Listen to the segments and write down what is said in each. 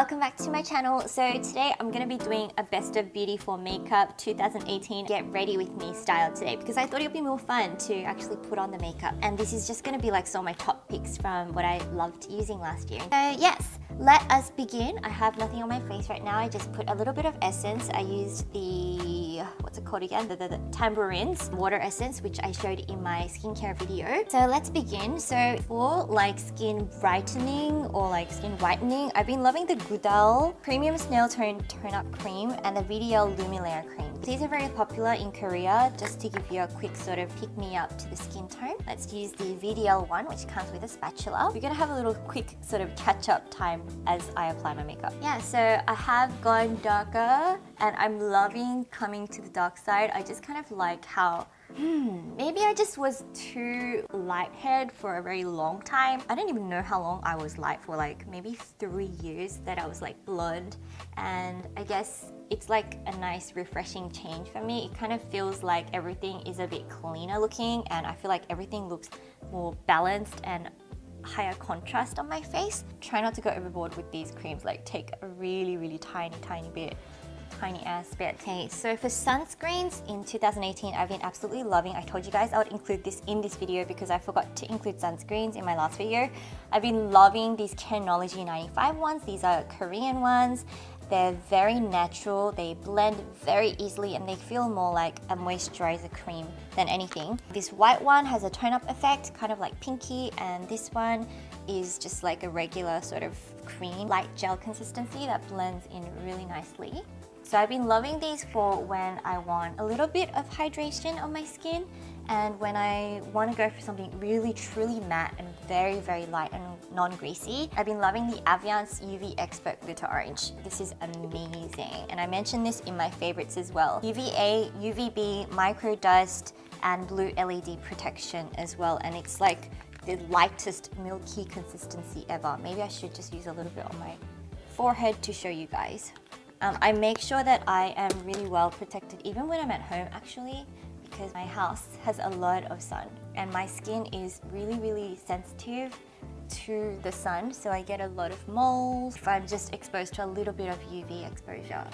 welcome back to my channel. So today I'm going to be doing a best of beauty for makeup 2018 get ready with me style today because I thought it would be more fun to actually put on the makeup, and this is just going to be like some of my top picks from what I loved using last year. So yes, let us begin. I have nothing on my face right now. I just put a little bit of essence. I used the, what's it called again? The Tambourines water essence, which I showed in my skincare video. So let's begin. So for like skin brightening or like skin whitening, I've been loving the Goodal Premium Snail Tone Tone Up Cream and the VDL Lumilayer Cream. These are very popular in Korea. Just to give you a quick sort of pick-me-up to the skin tone, let's use the VDL one, which comes with a spatula. We're gonna have a little quick sort of catch-up time as I apply my makeup. Yeah, so I have gone darker and I'm loving coming to the dark side. I just kind of like how maybe I just was too light-haired for a very long time. I don't even know how long I was light for, like maybe 3 years that I was like blonde, and I guess it's like a nice refreshing change for me. It kind of feels like everything is a bit cleaner looking, and I feel like everything looks more balanced and higher contrast on my face. Try not to go overboard with these creams, like take a really tiny bit. Tiny ass bit. Okay, so for sunscreens in 2018, I've been absolutely loving. I told you guys I would include this in this video because I forgot to include sunscreens in my last video. I've been loving these Carenology 95 ones. These are Korean ones. They're very natural, they blend very easily, and they feel more like a moisturizer cream than anything. This white one has a tone-up effect, kind of like pinky, and this one is just like a regular sort of cream, light gel consistency that blends in really nicely. So I've been loving these for when I want a little bit of hydration on my skin and when I want to go for something really truly matte and very light and non-greasy. I've been loving the Aviance UV Expert Glitter Orange. This is amazing, and I mentioned this in my favorites as well. UVA, UVB, micro dust, and blue LED protection as well, and it's like the lightest milky consistency ever. Maybe I should just use a little bit on my forehead to show you guys. I make sure that I am really well protected even when I'm at home actually, because my house has a lot of sun and my skin is really sensitive to the sun, so I get a lot of moles if I'm just exposed to a little bit of UV exposure.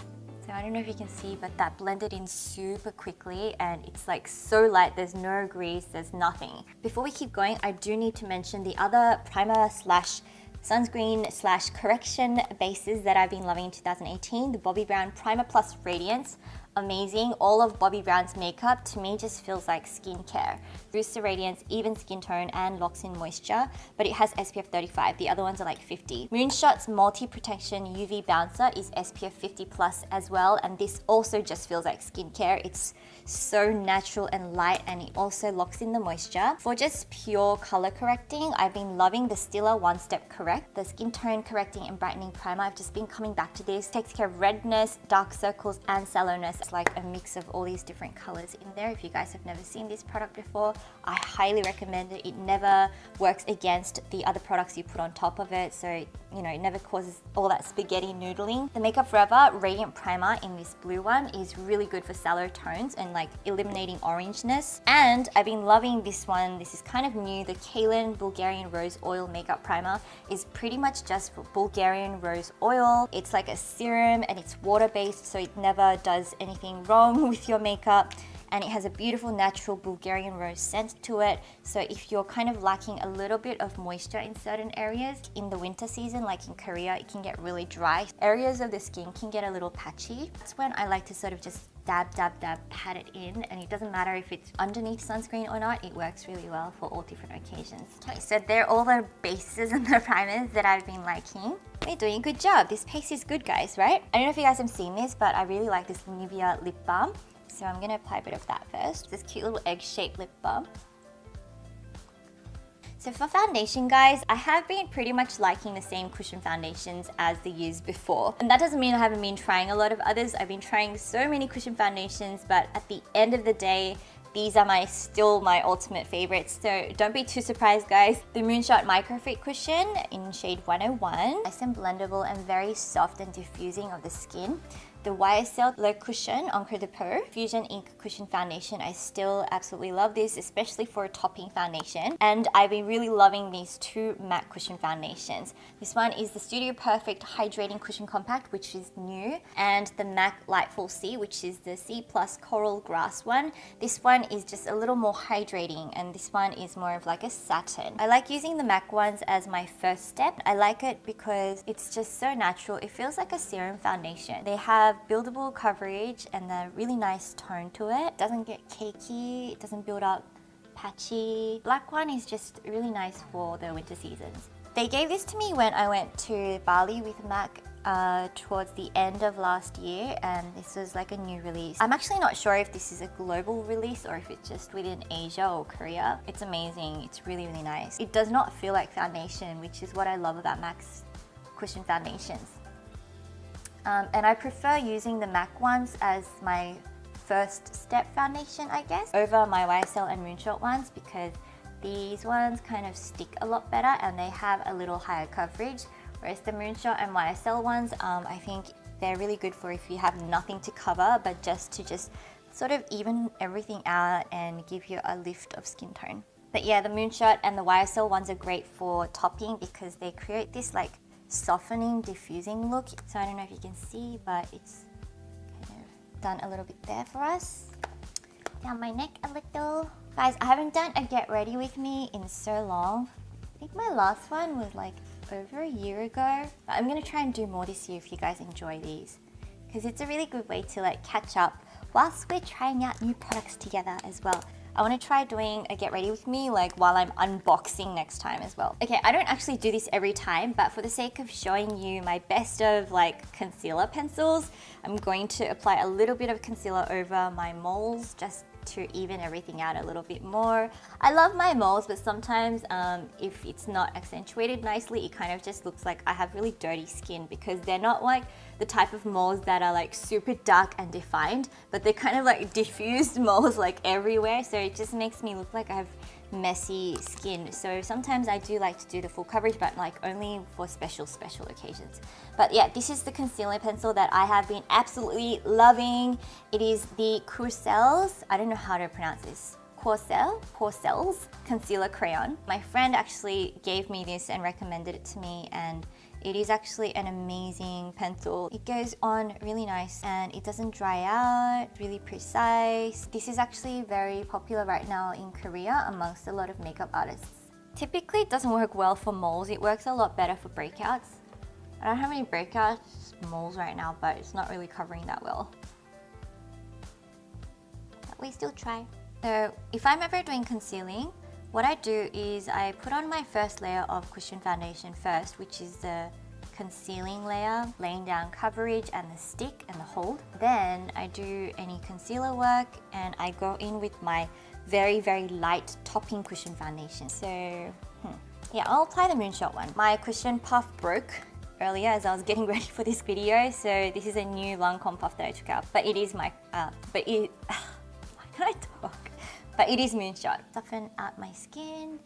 So I don't know if you can see, but that blended in super quickly and it's like so light, there's no grease, there's nothing. Before we keep going, I do need to mention the other primer slash sunscreen slash correction bases that I've been loving in 2018. The Bobbi Brown Primer Plus Radiance. Amazing. All of Bobbi Brown's makeup to me just feels like skincare. Boosts the radiance, even skin tone, and locks in moisture, but it has SPF 35. The other ones are like 50. Moonshot's Multi Protection UV Bouncer is SPF 50 plus as well, and this also just feels like skincare. It's so natural and light, and it also locks in the moisture. For just pure color correcting, I've been loving the Stila One Step Correct, the skin tone correcting and brightening primer. I've just been coming back to this. Takes care of redness, dark circles, and sallowness. It's like a mix of all these different colors in there. If you guys have never seen this product before, I highly recommend it. It never works against the other products you put on top of it, so you know, it never causes all that spaghetti noodling. The Makeup Forever Radiant Primer in this blue one is really good for sallow tones and like eliminating orangeness. And I've been loving this one. This is kind of new. The Kalen Bulgarian Rose Oil Makeup Primer is pretty much just for Bulgarian rose oil. It's like a serum and it's water-based, so it never does anything wrong with your makeup. And it has a beautiful natural Bulgarian rose scent to it. So if you're kind of lacking a little bit of moisture in certain areas, in the winter season, like in Korea, it can get really dry. Areas of the skin can get a little patchy. That's when I like to sort of just dab, pat it in, and it doesn't matter if it's underneath sunscreen or not, it works really well for all different occasions. Okay, so they're all the bases and the primers that I've been liking. We're doing a good job. This paste is good, guys, right? I don't know if you guys have seen this, but I really like this Nivea lip balm. So I'm gonna apply a bit of that first. This cute little egg-shaped lip balm. So for foundation, guys, I have been pretty much liking the same cushion foundations as the years before. And that doesn't mean I haven't been trying a lot of others. I've been trying so many cushion foundations, but at the end of the day, these are still my ultimate favorites, so don't be too surprised, guys. The Moonshot Microfit Cushion in shade 101. Nice and blendable and very soft and diffusing of the skin. The YSL Le Cushion Encre de Peau Fusion Ink Cushion Foundation. I still absolutely love this, especially for a topping foundation. And I've been really loving these two matte cushion foundations. This one is the Studio Perfect Hydrating Cushion Compact, which is new, and the MAC Lightful C, which is the C Plus Coral Grass one. This one is just a little more hydrating, and this one is more of like a satin. I like using the MAC ones as my first step. I like it because it's just so natural. It feels like a serum foundation. They have buildable coverage and a really nice tone to it. It doesn't get cakey, it doesn't build up patchy. Black one is just really nice for the winter seasons. They gave this to me when I went to Bali with MAC towards the end of last year, and this was like a new release. I'm actually not sure if this is a global release or if it's just within Asia or Korea. It's amazing. It's really, really nice. It does not feel like foundation, which is what I love about MAC's cushion foundations. And I prefer using the MAC ones as my first step foundation, I guess, over my YSL and Moonshot ones, because these ones kind of stick a lot better and they have a little higher coverage. Whereas the Moonshot and YSL ones, I think they're really good for if you have nothing to cover, but just to sort of even everything out and give you a lift of skin tone. But yeah, the Moonshot and the YSL ones are great for topping because they create this like softening, diffusing look. So I don't know if you can see, but it's kind of done a little bit there for us. Down my neck a little. Guys, I haven't done a Get Ready With Me in so long. I think my last one was like over a year ago. But I'm gonna try and do more this year if you guys enjoy these, because it's a really good way to like catch up whilst we're trying out new products together as well. I want to try doing a Get Ready With Me like while I'm unboxing next time as well. Okay, I don't actually do this every time, but for the sake of showing you my best of like concealer pencils, I'm going to apply a little bit of concealer over my moles just to even everything out a little bit more. I love my moles, but sometimes if it's not accentuated nicely, it kind of just looks like I have really dirty skin, because they're not like the type of moles that are like super dark and defined, but they're kind of like diffused moles like everywhere, so it just makes me look like I have messy skin. So sometimes I do like to do the full coverage, but like only for special occasions. But yeah, this is the concealer pencil that I have been absolutely loving. It is the Courcelles, I don't know how to pronounce this, Courcelles concealer crayon. My friend actually gave me this and recommended it to me, and it is actually an amazing pencil. It goes on really nice and it doesn't dry out, really precise. This is actually very popular right now in Korea amongst a lot of makeup artists. Typically it doesn't work well for moles, it works a lot better for breakouts. I don't have any breakouts moles right now, but it's not really covering that well. But we still try. So if I'm ever doing concealing, what I do is I put on my first layer of cushion foundation first, which is the concealing layer, laying down coverage and the stick and the hold. Then I do any concealer work and I go in with my very, very light topping cushion foundation. So yeah, I'll apply the Moonshot one. My cushion puff broke earlier as I was getting ready for this video, so this is a new Lancome puff that I took out. But it is my, why can I talk? But it is Moonshot. Soften out my skin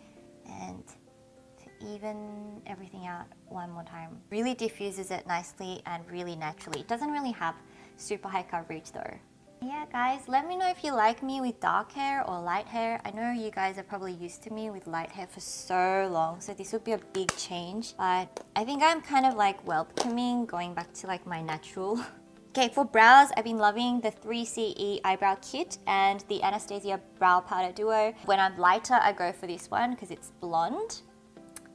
and to even everything out one more time. Really diffuses it nicely and really naturally. It doesn't really have super high coverage though. Yeah guys, let me know if you like me with dark hair or light hair. I know you guys are probably used to me with light hair for so long, so this would be a big change. But I think I'm kind of like welcoming going back to like my natural. Okay, for brows, I've been loving the 3CE Eyebrow Kit and the Anastasia Brow Powder Duo. When I'm lighter, I go for this one because it's blonde.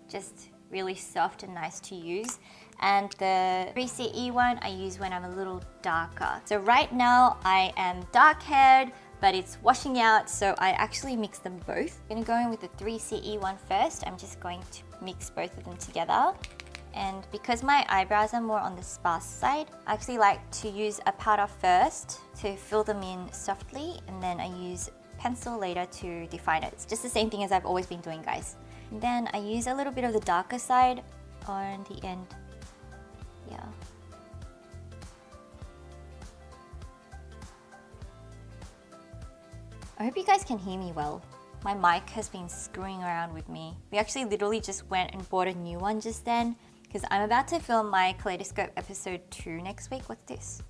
Just really soft and nice to use. And the 3CE one I use when I'm a little darker. So right now, I am dark-haired, but it's washing out, so I actually mix them both. I'm gonna go in with the 3CE one first. I'm just going to mix both of them together. And because my eyebrows are more on the sparse side, I actually like to use a powder first to fill them in softly, and then I use pencil later to define it. It's just the same thing as I've always been doing, guys. And then I use a little bit of the darker side on the end. Yeah. I hope you guys can hear me well. My mic has been screwing around with me. We actually literally just went and bought a new one just then, because I'm about to film my Kaleidoscope episode 2 next week. What's this?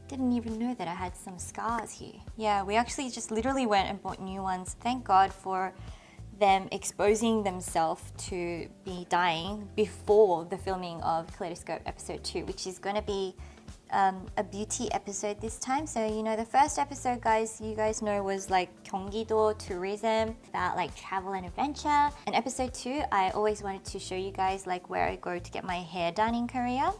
Didn't even know that I had some scars here. Yeah, we actually just literally went and bought new ones. Thank God for them exposing themselves to be dying before the filming of Kaleidoscope episode 2, which is going to be a beauty episode this time. So you know, the first episode, guys, you guys know, was like 경기도 tourism, about like travel and adventure. And episode 2, I always wanted to show you guys like where I go to get my hair done in Korea.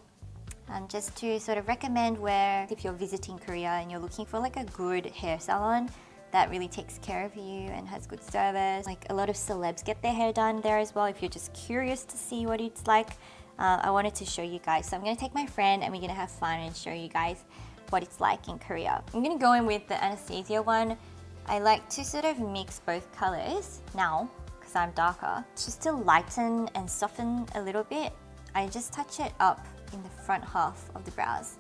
Just to sort of recommend where, if you're visiting Korea and you're looking for like a good hair salon that really takes care of you and has good service. Like a lot of celebs get their hair done there as well. If you're just curious to see what it's like, I wanted to show you guys. So I'm gonna take my friend and we're gonna have fun and show you guys what it's like in Korea. I'm gonna go in with the Anastasia one. I like to sort of mix both colors now because I'm darker. Just to lighten and soften a little bit, I just touch it up in the front half of the brows.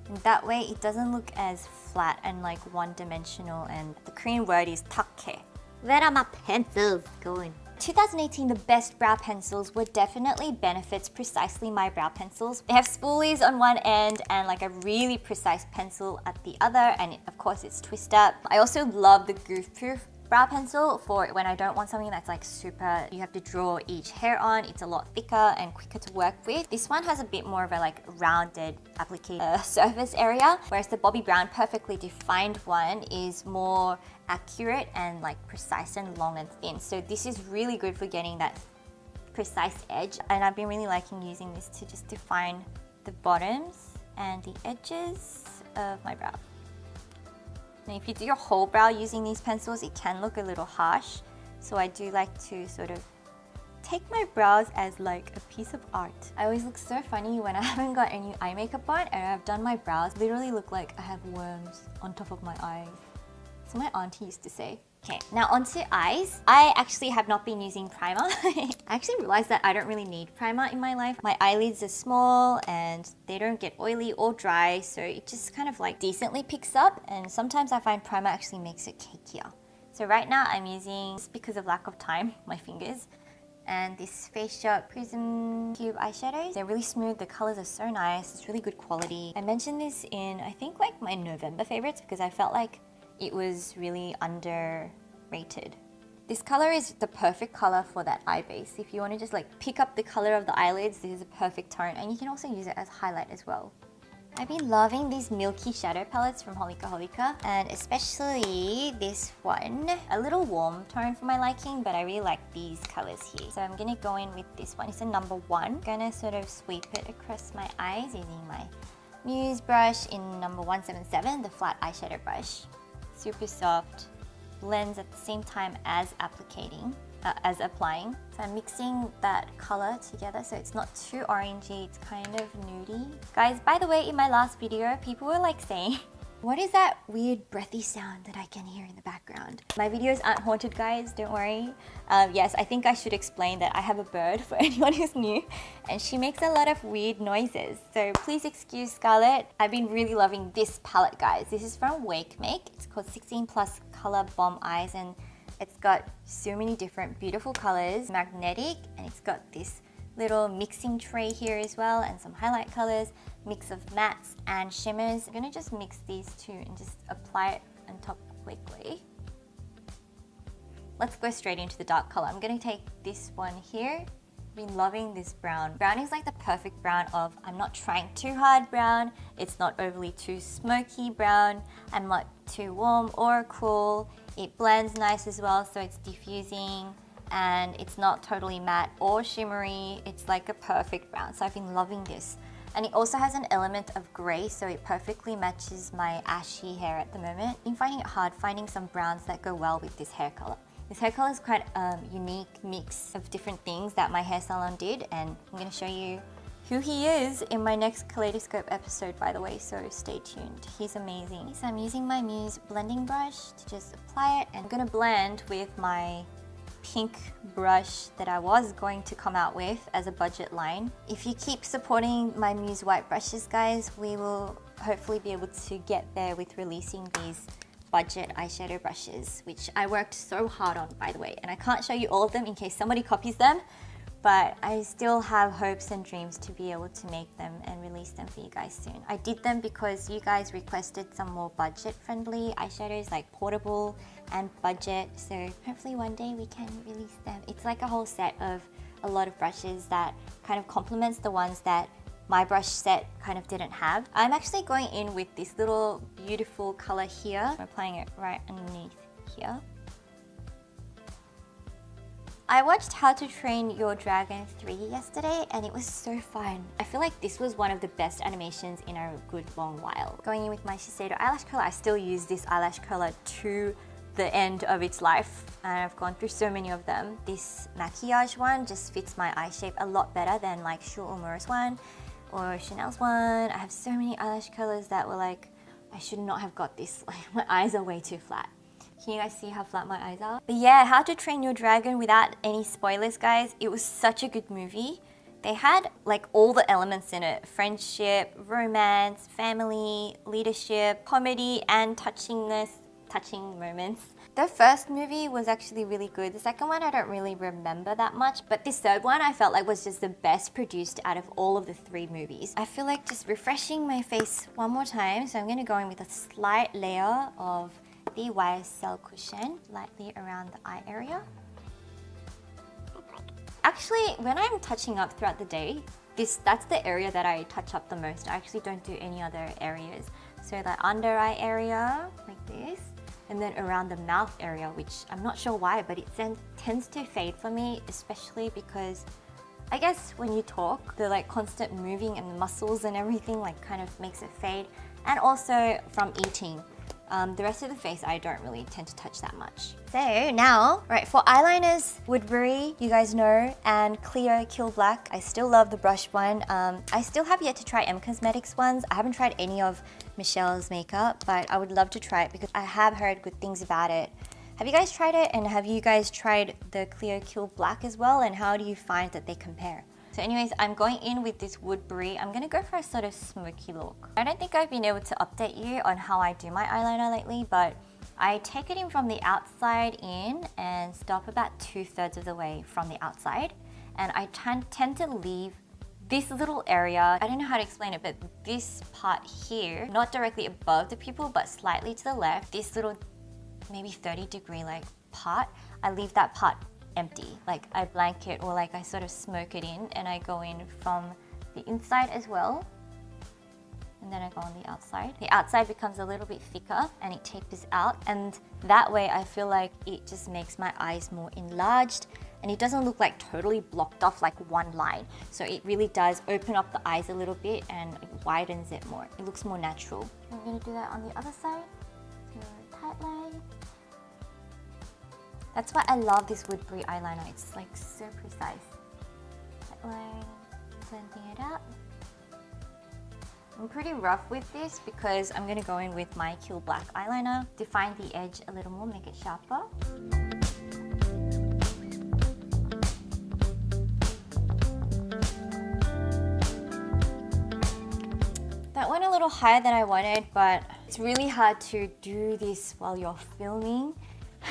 And that way it doesn't look as flat and like one-dimensional, and the Korean word is 탁해. Where are my pencils going? 2018, the best brow pencils were definitely Benefit's Precisely My Brow Pencils. They have spoolies on one end and like a really precise pencil at the other, and of course it's twist up. I also love the Goof Proof brow pencil for when I don't want something that's like super, you have to draw each hair on. It's a lot thicker and quicker to work with. This one has a bit more of a like rounded applicator surface area, whereas the Bobbi Brown perfectly defined one is more accurate and like precise and long and thin. So this is really good for getting that precise edge, and I've been really liking using this to just define the bottoms and the edges of my brow. Now if you do your whole brow using these pencils, it can look a little harsh. So I do like to sort of take my brows as like a piece of art. I always look so funny when I haven't got any eye makeup on and I've done my brows. Literally look like I have worms on top of my eyes. So my auntie used to say. Okay, now onto eyes. I actually have not been using primer. I actually realized that I don't really need primer in my life. My eyelids are small and they don't get oily or dry, so it just kind of like decently picks up, and sometimes I find primer actually makes it cakier. So right now I'm using, just because of lack of time, my fingers, and this Face Shop Prism Cube eyeshadows. They're really smooth, the colors are so nice, it's really good quality. I mentioned this in, I think, like my November favorites because I felt like it was really underrated. This color is the perfect color for that eye base. If you want to just like pick up the color of the eyelids, this is a perfect tone, and you can also use it as highlight as well. I've been loving these milky shadow palettes from Holika Holika, and especially this one. A little warm tone for my liking, but I really like these colors here. So I'm gonna go in with this one. It's a number 1. Gonna sort of sweep it across my eyes using my Muse brush in number 177, the flat eyeshadow brush. Super soft, blends at the same time as applying. So I'm mixing that color together so it's not too orangey, it's kind of nudie. Guys, by the way, in my last video, people were like saying, what is that weird breathy sound that I can hear in the background? My videos aren't haunted, guys, don't worry. Yes, I think I should explain that I have a bird for anyone who's new, and she makes a lot of weird noises. So please excuse Scarlett. I've been really loving this palette, guys. This is from Wake Make. It's called 16 Plus Color Bomb Eyes, and it's got so many different beautiful colors, magnetic, and it's got this little mixing tray here as well, and some highlight colors, mix of mattes and shimmers. I'm gonna just mix these two and just apply it on top quickly. Let's go straight into the dark color. I'm gonna take this one here. I've been loving this brown. Brown is like the perfect brown of, I'm not trying too hard brown, it's not overly too smoky brown, I'm not too warm or cool. It blends nice as well, so it's diffusing, and it's not totally matte or shimmery. It's like a perfect brown, so I've been loving this. And it also has an element of grey, so it perfectly matches my ashy hair at the moment. I've been finding it hard finding some browns that go well with this hair color. This hair color is quite a unique mix of different things that my hair salon did, and I'm going to show you who he is in my next Kaleidoscope episode, by the way, so stay tuned. He's amazing. So I'm using my Muse blending brush to just apply it, and I'm going to blend with my pink brush that I was going to come out with as a budget line. If you keep supporting my Muse white brushes, guys, we will hopefully be able to get there with releasing these budget eyeshadow brushes, which I worked so hard on, by the way, and I can't show you all of them in case somebody copies them, but I still have hopes and dreams to be able to make them and release them for you guys soon. I did them because you guys requested some more budget-friendly eyeshadows, like portable and budget, so hopefully one day we can release them. It's like a whole set of a lot of brushes that kind of complements the ones that my brush set kind of didn't have. I'm actually going in with this little beautiful color here. I'm applying it right underneath here. I watched How to Train Your Dragon 3 yesterday and it was so fun. I feel like this was one of the best animations in a good long while. Going in with my Shiseido eyelash curler, I still use this eyelash curler to the end of its life and I've gone through so many of them. This maquillage one just fits my eye shape a lot better than like Shu Uemura's one or Chanel's one. I have so many eyelash colors that were like, I should not have got this. Like my eyes are way too flat. Can you guys see how flat my eyes are? But yeah, How to Train Your Dragon, without any spoilers guys, it was such a good movie. They had like all the elements in it: friendship, romance, family, leadership, comedy, and touching moments. The first movie was actually really good. The second one I don't really remember that much, but this third one I felt like was just the best produced out of all of the 3 movies. I feel like just refreshing my face one more time, so I'm going to go in with a slight layer of the YSL cushion lightly around the eye area. Actually, when I'm touching up throughout the day, that's the area that I touch up the most. I actually don't do any other areas. So the under eye area, like this, and then around the mouth area, which I'm not sure why, but it tends to fade for me, especially because I guess when you talk, the like constant moving and the muscles and everything like kind of makes it fade. And also from eating. The rest of the face I don't really tend to touch that much. So now, right, for eyeliners, Woodbury, you guys know, and Cleo Kill Black. I still love the brush one. I still have yet to try M Cosmetics ones. I haven't tried any of Michelle's makeup, but I would love to try it because I have heard good things about it. Have you guys tried it? And have you guys tried the Cleo Kill Black as well? And how do you find that they compare? So anyways, I'm going in with this Woodbury. I'm going to go for a sort of smoky look. I don't think I've been able to update you on how I do my eyeliner lately, but I take it in from the outside in and stop about 2/3 of the way from the outside. And I tend to leave this little area, I don't know how to explain it, but this part here, not directly above the pupil, but slightly to the left, this little maybe 30-degree like part, I leave that part empty. Like I blanket or like I sort of smoke it in and I go in from the inside as well. And then I go on the outside. The outside becomes a little bit thicker and it tapers out. And that way I feel like it just makes my eyes more enlarged and it doesn't look like totally blocked off like one line. So it really does open up the eyes a little bit and it widens it more. It looks more natural. I'm gonna do that on the other side. So tight line. That's why I love this Woodbury eyeliner. It's like so precise. Tight line, blending it out. I'm pretty rough with this because I'm going to go in with my Kill Black eyeliner, define the edge a little more, make it sharper. That went a little higher than I wanted, but it's really hard to do this while you're filming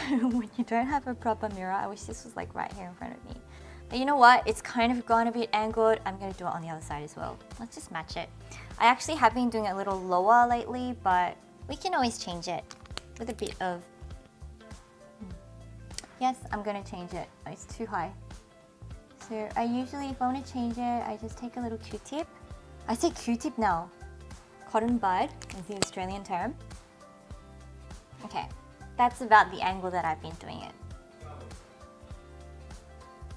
when you don't have a proper mirror. I wish this was like right here in front of me. But you know what? It's kind of gone a bit angled. I'm going to do it on the other side as well. Let's just match it. I actually have been doing it a little lower lately, but we can always change it with a bit of... Yes, I'm going to change it. It's too high. So I usually, if I want to change it, I just take a little Q-tip. I say Q-tip now. Cotton bud is the Australian term. Okay, that's about the angle that I've been doing it.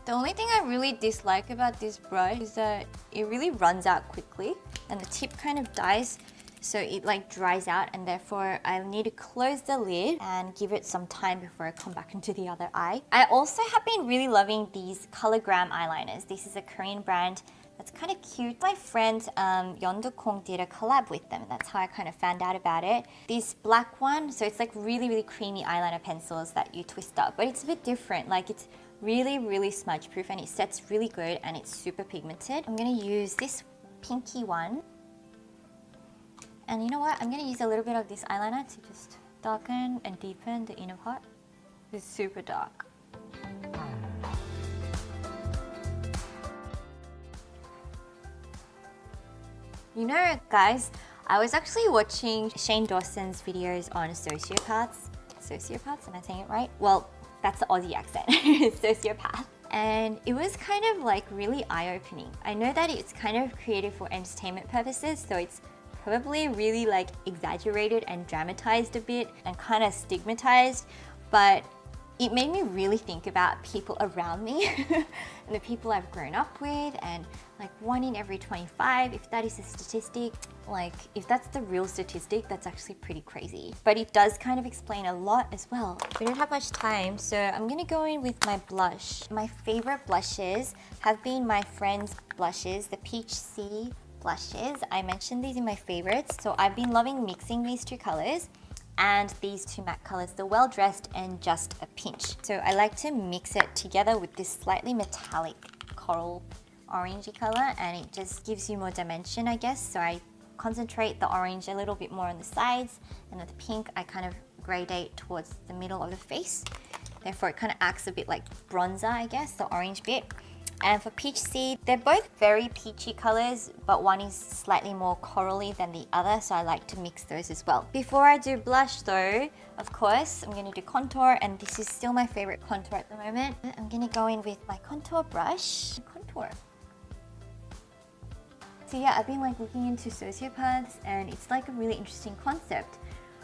The only thing I really dislike about this brush is that it really runs out quickly and the tip kind of dies, so it like dries out, and therefore I need to close the lid and give it some time before I come back into the other eye. I also have been really loving these Cologram eyeliners. This is a Korean brand that's kind of cute. My friend Yeondu did a collab with them. That's how I kind of found out about it. This black one, so it's like really, really creamy eyeliner pencils that you twist up, but it's a bit different. Like it's really, really smudge proof and it sets really good and it's super pigmented. I'm gonna use this pinky one. And you know what? I'm gonna use a little bit of this eyeliner to just darken and deepen the inner part. It's super dark. You know, guys, I was actually watching Shane Dawson's videos on sociopaths. Sociopaths, am I saying it right? Well, that's the Aussie accent, sociopath. And it was kind of like really eye-opening. I know that it's kind of created for entertainment purposes, so it's probably really like exaggerated and dramatized a bit and kind of stigmatized, but it made me really think about people around me and the people I've grown up with, and like 1 in every 25, if that is a statistic, like if that's the real statistic, that's actually pretty crazy. But it does kind of explain a lot as well. We don't have much time, so I'm gonna go in with my blush. My favorite blushes have been my friend's blushes, the Peach Sea blushes. I mentioned these in my favorites, so I've been loving mixing these two colors and these two matte colors, the Well Dressed and Just a Pinch. So I like to mix it together with this slightly metallic coral orangey color, and it just gives you more dimension, I guess. So I concentrate the orange a little bit more on the sides, and with the pink I kind of gradate towards the middle of the face. Therefore it kind of acts a bit like bronzer, I guess, the orange bit. And for Peach Sea, they're both very peachy colors, but one is slightly more corally than the other, so I like to mix those as well. Before I do blush though, of course, I'm going to do contour, and this is still my favorite contour at the moment. I'm going to go in with my contour brush. Contour. So yeah, I've been like looking into sociopaths, and it's like a really interesting concept.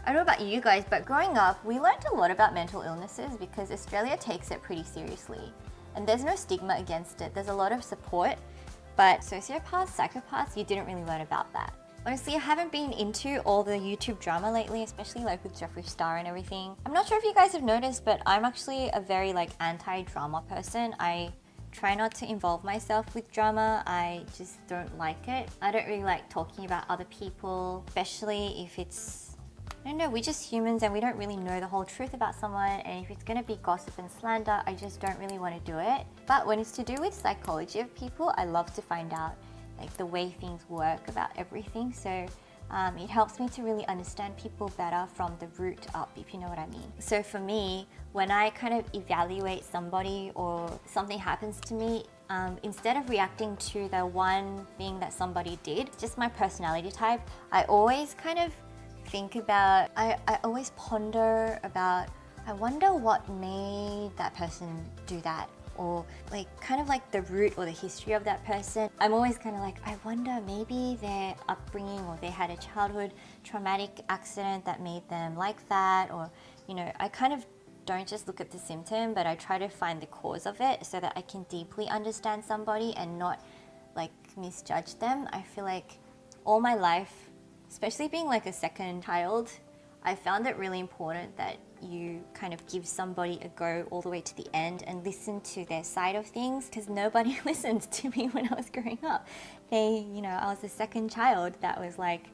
I don't know about you guys, but growing up, we learned a lot about mental illnesses because Australia takes it pretty seriously. And there's no stigma against it. There's a lot of support, but sociopaths, psychopaths, you didn't really learn about that. Honestly, I haven't been into all the YouTube drama lately, especially like with Jeffree Star and everything. I'm not sure if you guys have noticed, but I'm actually a very like anti-drama person. I try not to involve myself with drama. I just don't like it. I don't really like talking about other people, especially if it's, I don't know, we're just humans and we don't really know the whole truth about someone, and if it's going to be gossip and slander, I just don't really want to do it. But when it's to do with psychology of people, I love to find out like the way things work about everything. So it helps me to really understand people better from the root up, if you know what I mean. So for me, when I kind of evaluate somebody or something happens to me, instead of reacting to the one thing that somebody did, just my personality type, I always kind of think about, I always ponder about, I wonder what made that person do that, or like kind of like the root or the history of that person. I'm always kind of like, I wonder maybe their upbringing, or they had a childhood traumatic accident that made them like that, or you know, I kind of don't just look at the symptom, but I try to find the cause of it so that I can deeply understand somebody and not like misjudge them. I feel like all my life, especially being like a second child, I found it really important that you kind of give somebody a go all the way to the end and listen to their side of things, because nobody listened to me when I was growing up. They, you know, I was the second child that was like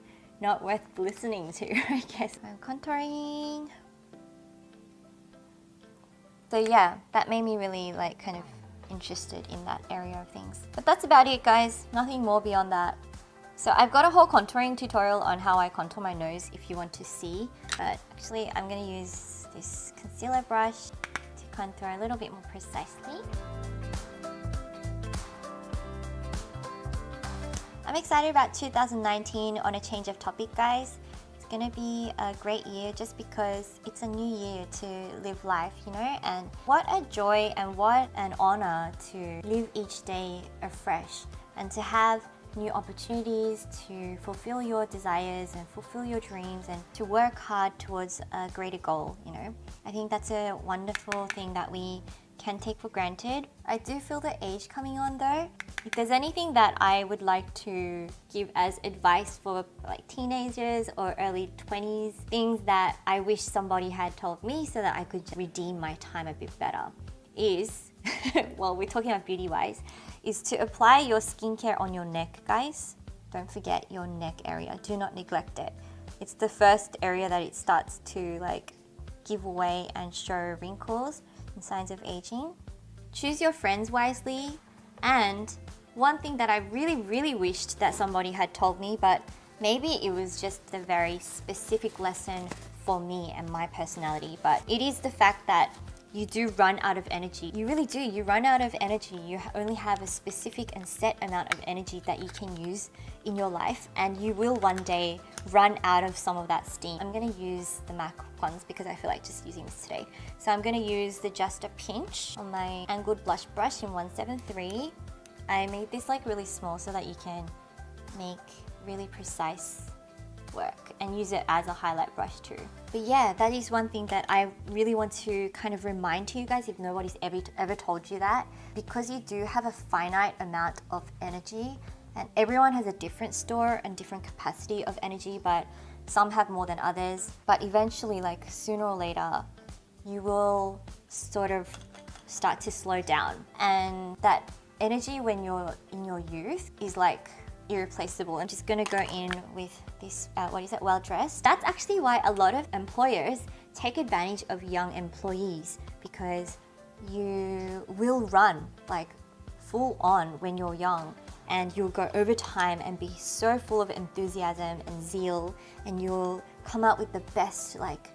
not worth listening to, I guess. I'm contouring. So yeah, that made me really like kind of interested in that area of things. But that's about it, guys. Nothing more beyond that. So I've got a whole contouring tutorial on how I contour my nose if you want to see, but actually I'm going to use this concealer brush to contour a little bit more precisely. I'm excited about 2019. On a change of topic, guys. It's going to be a great year just because it's a new year to live life, you know, and what a joy and what an honor to live each day afresh and to have new opportunities to fulfill your desires and fulfill your dreams and to work hard towards a greater goal, you know. I think that's a wonderful thing that we can take for granted. I do feel the age coming on though. If there's anything that I would like to give as advice for like teenagers or early 20s, things that I wish somebody had told me so that I could redeem my time a bit better is, well, we're talking about beauty-wise, is to apply your skincare on your neck, guys. Don't forget your neck area. Do not neglect it. It's the first area that it starts to like give away and show wrinkles and signs of aging. Choose your friends wisely. And one thing that I really wished that somebody had told me, but maybe it was just a very specific lesson for me and my personality, but it is the fact that you do run out of energy. You really do. You run out of energy. You only have a specific and set amount of energy that you can use in your life, and you will one day run out of some of that steam. I'm gonna use the MAC ones because I feel like just using this today. So I'm gonna use the Just a Pinch on my angled blush brush in 173. I made this like really small so that you can make really precise work and use it as a highlight brush too. But yeah, that is one thing that I really want to kind of remind to you guys, if nobody's ever told you that, because you do have a finite amount of energy, and everyone has a different store and different capacity of energy, but some have more than others. But eventually, like sooner or later, you will sort of start to slow down, and that energy when you're in your youth is like irreplaceable. I'm just gonna go in with this, well dressed. That's actually why a lot of employers take advantage of young employees, because you will run like full on when you're young, and you'll go over time and be so full of enthusiasm and zeal, and you'll come up with the best like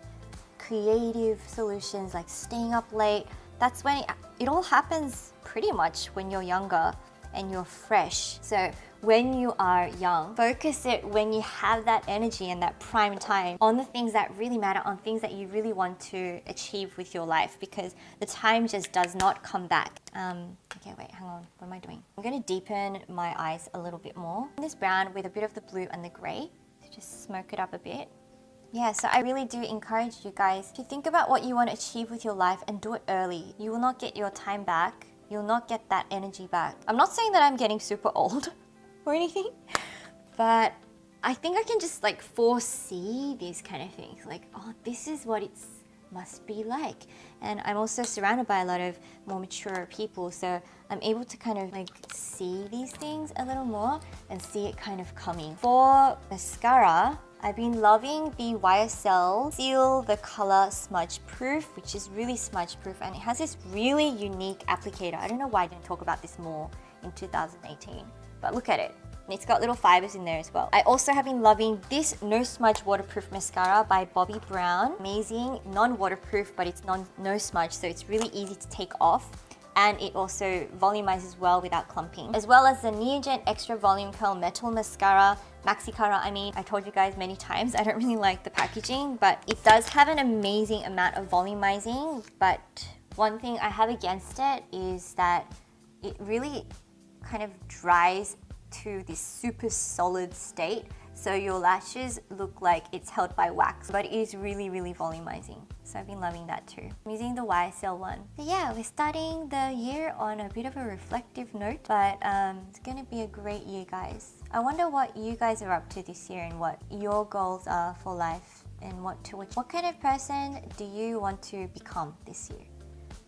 creative solutions, like staying up late. That's when it all happens pretty much when you're younger and you're fresh. So when you are young, focus it when you have that energy and that prime time on the things that really matter, on things that you really want to achieve with your life, because the time just does not come back. Okay, wait, hang on, what am I doing? I'm gonna deepen my eyes a little bit more. This brown with a bit of the blue and the gray, to just smoke it up a bit. Yeah, so I really do encourage you guys to think about what you want to achieve with your life and do it early. You will not get your time back. You'll not get that energy back. I'm not saying that I'm getting super old or anything, but I think I can just like foresee these kind of things. Like, oh, this is what it must be like. And I'm also surrounded by a lot of more mature people, so I'm able to kind of like see these things a little more and see it kind of coming. For mascara, I've been loving the YSL Seal the Color Smudge Proof, which is really smudge proof, and it has this really unique applicator. I don't know why I didn't talk about this more in 2018, but look at it. And it's got little fibers in there as well. I also have been loving this No Smudge Waterproof Mascara by Bobbi Brown. Amazing, non-waterproof, but it's no smudge, so it's really easy to take off. And it also volumizes well without clumping. As well as the Neogen Extra Volume Curl Metal Mascara, Maxi-Cara. I told you guys many times, I don't really like the packaging, but it does have an amazing amount of volumizing. But one thing I have against it is that it really kind of dries to this super solid state. So your lashes look like it's held by wax, but it is really, really volumizing. So I've been loving that too. I'm using the YSL one. But yeah, we're starting the year on a bit of a reflective note, but it's gonna be a great year, guys. I wonder what you guys are up to this year and what your goals are for life, and what kind of person do you want to become this year?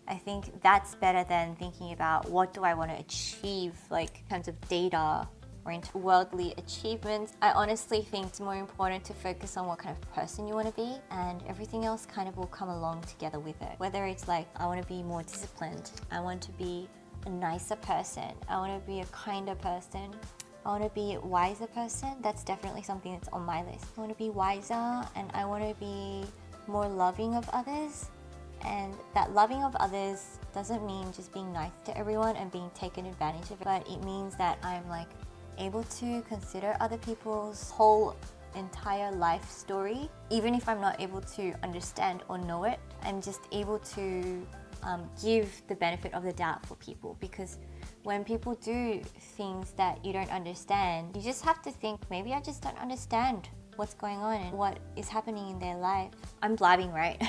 I think that's better than thinking about what do I want to achieve, like in terms of data or into worldly achievements. I honestly think it's more important to focus on what kind of person you want to be, and everything else kind of will come along together with it. Whether it's like, I want to be more disciplined, I want to be a nicer person, I want to be a kinder person, I want to be a wiser person. That's definitely something that's on my list. I want to be wiser, and I want to be more loving of others. And that loving of others doesn't mean just being nice to everyone and being taken advantage of, but it means that I'm like able to consider other people's whole entire life story. Even if I'm not able to understand or know it, I'm just able to give the benefit of the doubt for people, because when people do things that you don't understand, you just have to think, maybe I just don't understand what's going on and what is happening in their life. I'm blabbing, right?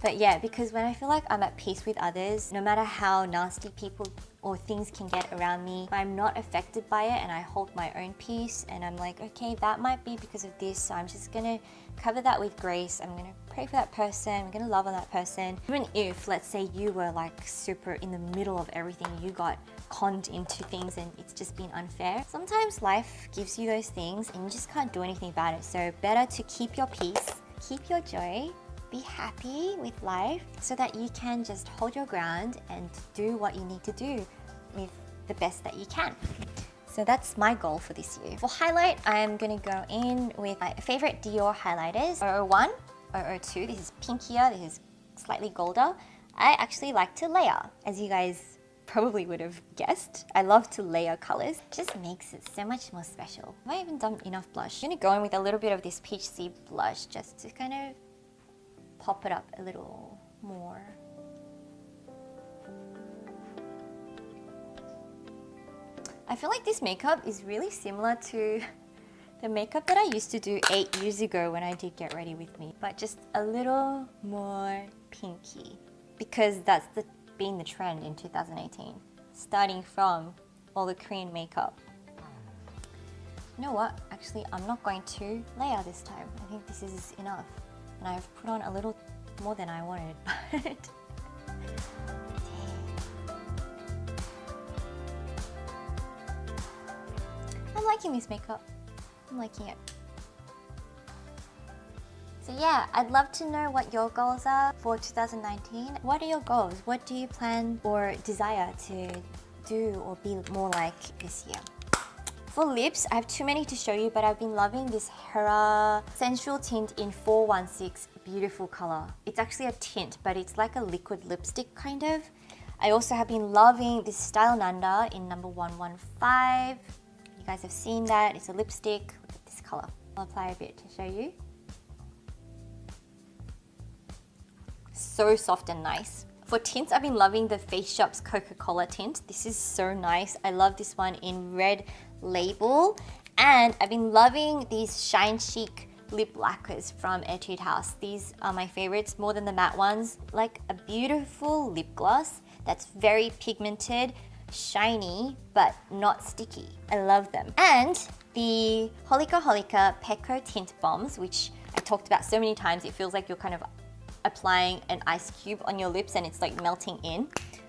But yeah, because when I feel like I'm at peace with others, no matter how nasty people or things can get around me, if I'm not affected by it and I hold my own peace and I'm like, okay, that might be because of this, so I'm just gonna cover that with grace. I'm gonna pray for that person, I'm gonna love on that person. Even if, let's say, you were like super in the middle of everything, you got conned into things and it's just been unfair. Sometimes life gives you those things and you just can't do anything about it. So better to keep your peace, keep your joy, be happy with life, so that you can just hold your ground and do what you need to do with the best that you can. So that's my goal for this year. For highlight, I'm gonna go in with my favorite Dior highlighters, 001, 002, this is pinkier, this is slightly golder. I actually like to layer, as you guys probably would have guessed. I love to layer colors. It just makes it so much more special. Have I even done enough blush? I'm gonna go in with a little bit of this peach seed blush just to kind of pop it up a little more. I feel like this makeup is really similar to the makeup that I used to do 8 years ago when I did Get Ready With Me, but just a little more pinky, because that's been the trend in 2018, starting from all the Korean makeup. You know what? Actually, I'm not going to layer this time. I think this is enough. And I've put on a little more than I wanted, but I'm liking this makeup. I'm liking it. So yeah, I'd love to know what your goals are for 2019. What are your goals? What do you plan or desire to do or be more like this year? For lips, I have too many to show you, but I've been loving this Hera Sensual Tint in 416, beautiful color. It's actually a tint, but it's like a liquid lipstick kind of. I also have been loving this Style Nanda in number 115. You guys have seen that, it's a lipstick. Look at this color. I'll apply a bit to show you. So soft and nice. For tints, I've been loving the Face Shop's Coca-Cola tint. This is so nice. I love this one in Red Label. And I've been loving these Shine Chic lip lacquers from Etude House. These are my favorites more than the matte ones. Like a beautiful lip gloss that's very pigmented, shiny, but not sticky. I love them. And the Holika Holika Peko Tint Bombs, which I talked about so many times. It feels like you're kind of applying an ice cube on your lips and it's like melting in.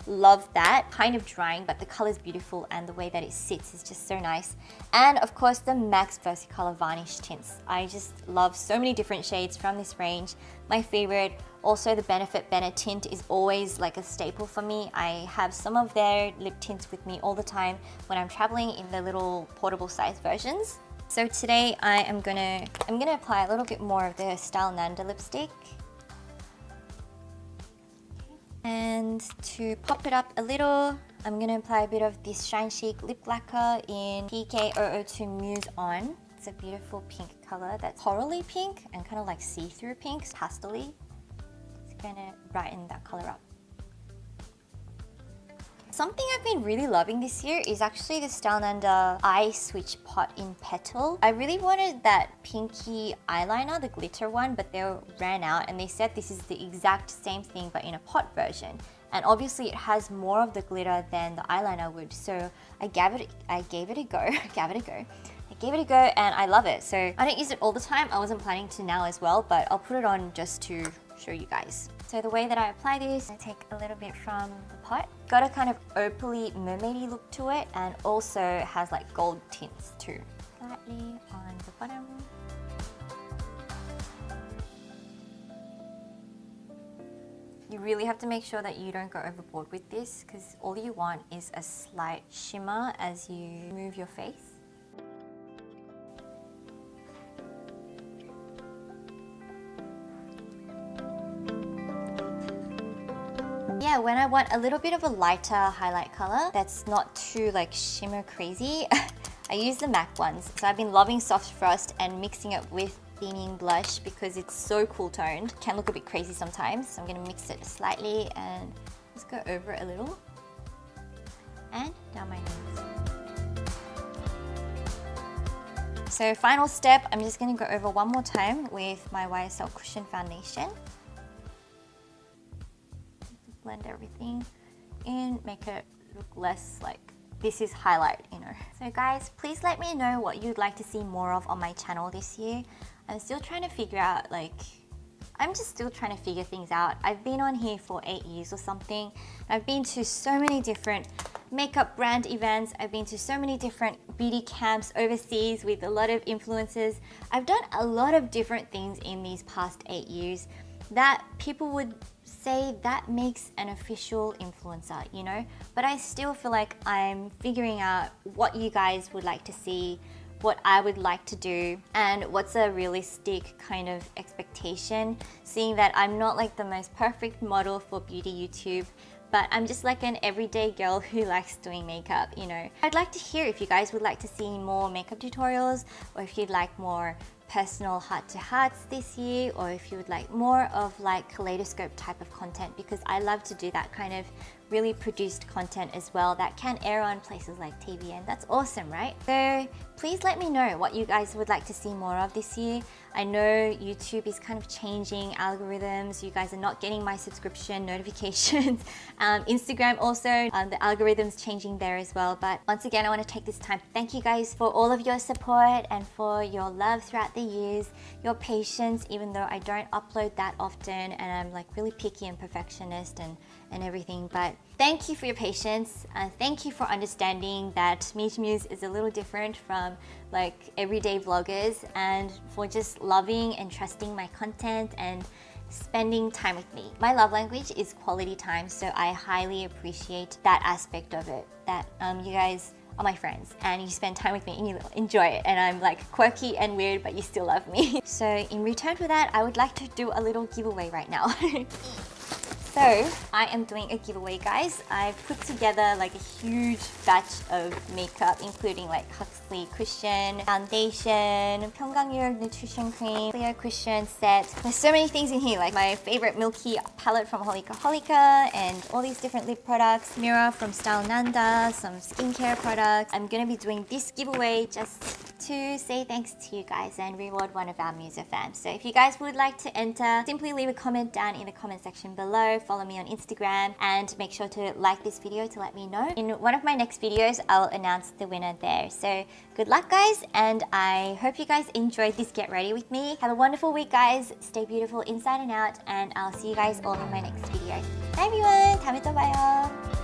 Love that. Kind of drying, but the color is beautiful and the way that it sits is just so nice. And of course the MAC Versicolor Varnish tints. I just love so many different shades from this range. My favorite, also the Benefit Bene tint, is always like a staple for me. I have some of their lip tints with me all the time when I'm traveling in the little portable size versions. So today I'm gonna apply a little bit more of the Style Nanda lipstick. And to pop it up a little, I'm going to apply a bit of this Shine Chic lip lacquer in PK002 Muse On. It's a beautiful pink color that's corally pink and kind of like see-through pink, pastel-y. It's going to brighten that color up. Something I've been really loving this year is actually the Style Nanda Eye Switch Pot in Petal. I really wanted that pinky eyeliner, the glitter one, but they ran out and they said this is the exact same thing but in a pot version. And obviously it has more of the glitter than the eyeliner would, so I gave it a go. And I love it. So I don't use it all the time. I wasn't planning to now as well, but I'll put it on just to show you guys. So the way that I apply this, I take a little bit from the pot. Got a kind of opally mermaidy look to it, and also has like gold tints too. Slightly on the bottom. You really have to make sure that you don't go overboard with this, because all you want is a slight shimmer as you move your face. Yeah, when I want a little bit of a lighter highlight color that's not too like shimmer crazy, I use the MAC ones. So I've been loving Soft Frost and mixing it with Beaming Blush because it's so cool toned. Can look a bit crazy sometimes, so I'm gonna mix it slightly and just go over it a little. And down my nose. So final step, I'm just gonna go over one more time with my YSL Cushion Foundation. Blend everything in, make it look less like this is highlight, you know. So guys, please let me know what you'd like to see more of on my channel this year. I'm still trying to figure out I'm just still trying to figure things out. I've been on here for 8 years or something. I've been to so many different makeup brand events. I've been to so many different beauty camps overseas with a lot of influencers. I've done a lot of different things in these past 8 years that people would say that makes an official influencer, you know? But I still feel like I'm figuring out what you guys would like to see, what I would like to do and what's a realistic kind of expectation, seeing that I'm not like the most perfect model for beauty YouTube, but I'm just like an everyday girl who likes doing makeup, you know. I'd like to hear if you guys would like to see more makeup tutorials, or if you'd like more personal heart-to-hearts this year, or if you would like more of like kaleidoscope type of content, because I love to do that kind of really produced content as well that can air on places like TV, and that's awesome, right? So please let me know what you guys would like to see more of this year. I know YouTube is kind of changing algorithms. You guys are not getting my subscription notifications. Instagram also, the algorithm's changing there as well. But once again, I want to take this time to thank you guys for all of your support and for your love throughout the years, your patience, even though I don't upload that often and I'm like really picky and perfectionist and everything. But thank you for your patience. Thank you for understanding that Meejmuse is a little different from like everyday vloggers, and for just loving and trusting my content and spending time with me. My love language is quality time, so I highly appreciate that aspect of it, that you guys are my friends and you spend time with me and you enjoy it, and I'm like quirky and weird but you still love me. So in return for that, I would like to do a little giveaway right now. So I am doing a giveaway, guys. I've put together like a huge batch of makeup, including like Huxley cushion, foundation, 평강유력 nutrition cream, clear cushion set. There's so many things in here, like my favorite milky palette from Holika Holika, and all these different lip products, mirror from Style Nanda, some skincare products. I'm gonna be doing this giveaway just to say thanks to you guys and reward one of our Muser fans. So if you guys would like to enter, simply leave a comment down in the comment section below, follow me on Instagram, and make sure to like this video to let me know. In one of my next videos, I'll announce the winner there. So good luck, guys, and I hope you guys enjoyed this Get Ready With Me. Have a wonderful week, guys. Stay beautiful inside and out, and I'll see you guys all in my next video. Bye everyone! 다음에 또 봐요.